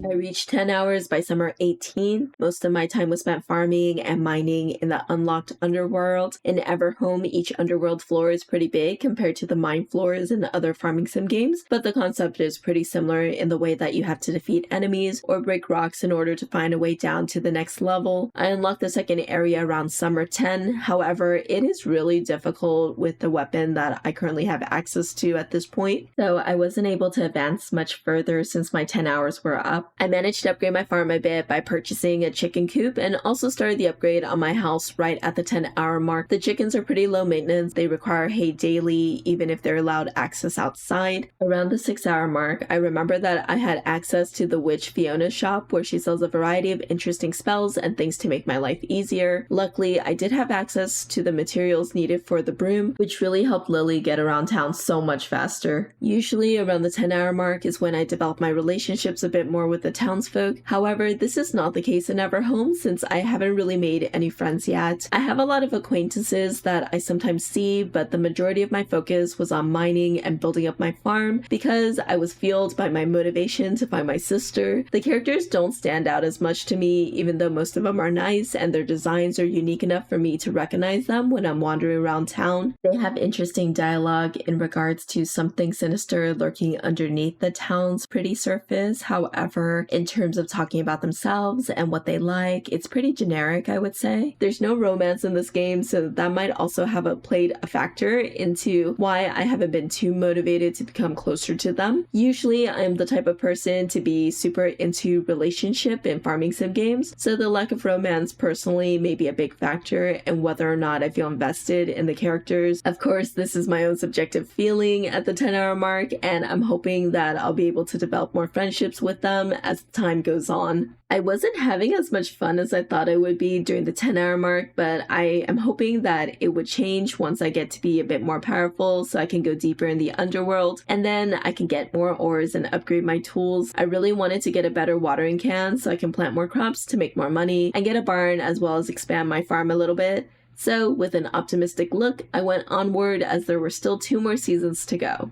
I reached 10 hours by summer 18. Most of my time was spent farming and mining in the unlocked underworld. In Everholm, each underworld floor is pretty big compared to the mine floors in the other farming sim games, but the concept is pretty similar in the way that you have to defeat enemies or break rocks in order to find a way down to the next level. I unlocked the second area around summer 10. However, it is really difficult with the weapon that I currently have access to at this point, so I wasn't able to advance much further since my 10 hours were up. I managed to upgrade my farm a bit by purchasing a chicken coop and also started the upgrade on my house right at the 10-hour mark. The chickens are pretty low maintenance. They require hay daily, even if they're allowed access outside. Around the 6-hour mark, I remember that I had access to the witch Fiona's shop where she sells a variety of interesting spells and things to make my life easier. Luckily, I did have access to the materials needed for the broom, which really helped Lily get around town so much faster. Usually around the 10-hour mark is when I develop my relationships a bit more with the townsfolk. However, this is not the case in Everholm since I haven't really made any friends yet. I have a lot of acquaintances that I sometimes see, but the majority of my focus was on mining and building up my farm because I was fueled by my motivation to find my sister. The characters don't stand out as much to me, even though most of them are nice and their designs are unique enough for me to recognize them when I'm wandering around town. They have interesting dialogue in regards to something sinister lurking underneath the town's pretty surface. However, in terms of talking about themselves and what they like, it's pretty generic, I would say. There's no romance in this game, so that might also have played a factor into why I haven't been too motivated to become closer to them. Usually, I'm the type of person to be super into relationship in farming sim games, so the lack of romance personally may be a big factor in whether or not I feel invested in the characters. Of course, this is my own subjective feeling at the 10-hour mark, and I'm hoping that I'll be able to develop more friendships with them as time goes on. I wasn't having as much fun as I thought I would be during the 10-hour mark, but I am hoping that it would change once I get to be a bit more powerful so I can go deeper in the underworld, and then I can get more ores and upgrade my tools. I really wanted to get a better watering can so I can plant more crops to make more money and get a barn as well as expand my farm a little bit. So with an optimistic look, I went onward as there were still 2 more seasons to go.